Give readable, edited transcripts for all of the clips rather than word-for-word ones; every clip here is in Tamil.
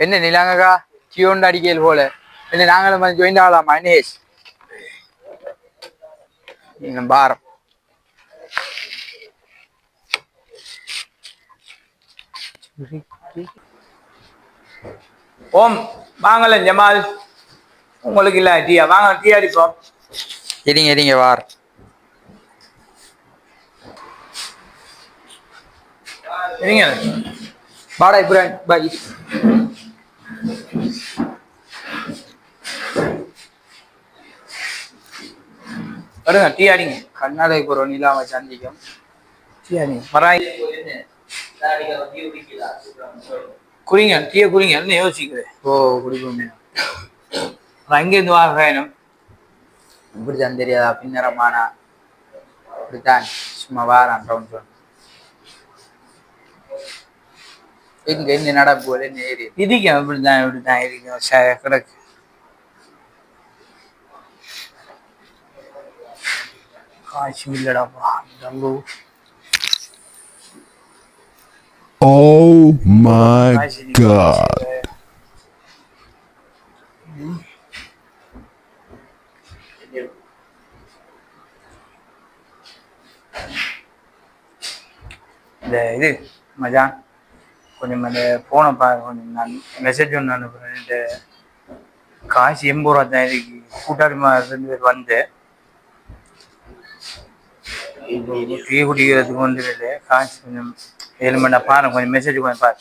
என்ன நிலாங்கக்கா டியோண்டு அடிக்கல் போல என்ன நாங்களும் வந்து ஜாயின் ஆகலாமா நேஷ் பாரம் ஓம் வாங்கல ஜமால் உங்களுக்கு இல்ல டீயா வாங்க டீ அடிப்போம் இருங்க இருங்க வார் இருங்க பாடா இப்ரான் பாய் வருங்க டீ அடிங்க கர்நாடக போறோம் நிலாவை சந்திக்கும் டீ அடிங்க மராய் குடிங்க டீயை குடிங்க என்ன யோசிக்கிறேன் ஓ குடிப்போம் அங்கேருந்து வாங்க இப்படித்தான் தெரியாதா பின்னரமானா இப்படித்தான் சும்மா வாரான் ரவுண்ட் ரவுண்ட் எங்க என்ன நடப்பு என்ன ஏறி இதுக்கு இப்படிதான் இருக்கும் கிடக்கு காய்ச்சி இல்லடாப்பா தங்கு Oh my God. இந்த இது மஜான் கொஞ்சம் அந்த ஃபோனை கொஞ்சம் நான் மெசேஜ் ஒன்று அனுப்புகிறேன் இந்த காசு 80 ரூபா தான் இருக்கு கூட்டாளி ரெண்டு பேர் வந்து டீ குடிக்கிறதுக்கு வந்து இல்லை காசு கொஞ்சம் 7 மணி நேரம் பாருங்க கொஞ்சம் மெசேஜ் கொஞ்சம் பாரு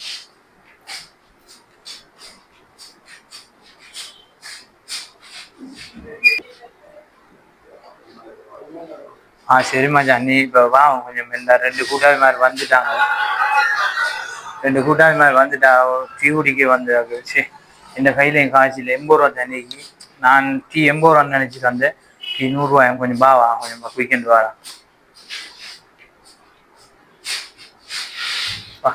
சரி மச்சான் நீ இப்போ வா கொஞ்சம் இந்த 2 கூட்டாளி மாதிரி வந்துட்டாங்க 2 கூட்டாளி மாதிரி வந்துட்டாங்க டீ குடிக்க வந்தாங்க சரி இந்த கையிலையும் காசு இல்லை 80 ரூபா தண்ணிக்கு நான் டீ 80 ரூபான்னு நினச்சிட்டு வந்தேன் டீ 100 ரூபாய் கொஞ்சம் பாவா கொஞ்சம் வீக்கெண்ட் வாடா வா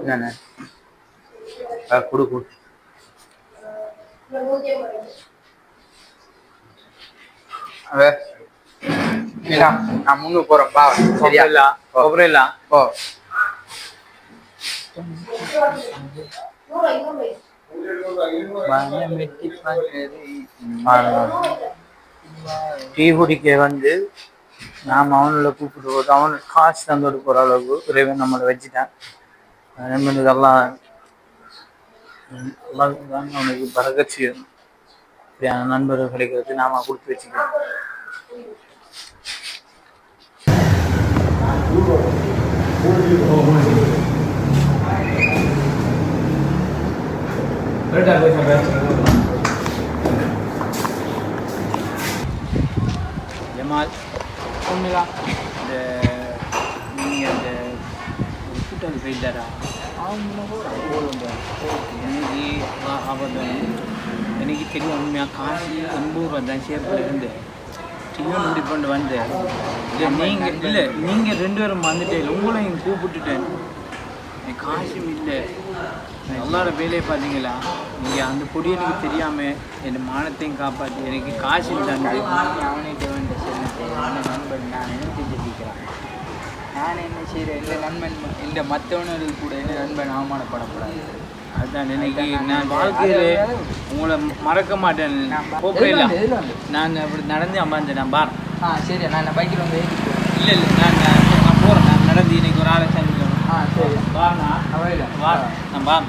என்னண்ணே கொடு கொடு நான் முன்னுக்கு போறேன் பா சரியா கொப்பரையில ஓ டீ குடிக்க வந்து நாம் அவனோட கூப்பிட்டு போது அவனுக்கு காசு தந்துட்டு போகிற அளவுக்கு இறைவன் நம்மளை வச்சுட்டான் இதெல்லாம் அவனுக்கு பரகச்சு இப்படியான நண்பர்கள் கிடைக்கிறது நாம கொடுத்து வச்சுக்கலாம் ஜமால் ஒன்றுலாம் இந்த நீங்கள் இந்த கூட்டாளி போயிட்டாரா எனக்கு தெரியும் உண்மையாக காசு 80 ரூபா தான் ஷேர் பண்ணிருந்து டியூன் இப்படி கொண்டு வந்தேன் நீங்கள் இல்லை நீங்கள் 2 பேரும் வந்துட்டேன் உங்களையும் கூப்பிட்டுட்டேன் எனக்கு காசும் இல்லை எல்லாரோட வேலையை பார்த்தீங்களா நீங்கள் அந்த பொடி எனக்கு தெரியாமல் என் மானத்தையும் காப்பாற்றி எனக்கு காசு தந்து அவனிட்ட வேண்ட நண்பன் நான் என்ன செஞ்சுருக்கிறேன் நான் என்ன செய்கிறேன் இந்த நண்பன் இந்த மற்றவனர்கள் கூட என்ன நண்பன் அவமானப்படக்கூடாது அதுதான் இன்னைக்கு நான் வாழ்க்கையில் உங்களை மறக்க மாட்டேன் போகல நான் அப்படி நடந்து அம்மாந்தேன் நான் பார் சரி நான் பைக்கில் வந்து இல்லை நான் போகிறேன் நான் நடந்து இன்னைக்கு ஒரு ஆளை சந்திக்கிறேன் சரி வாண்ணா வா நான் பார்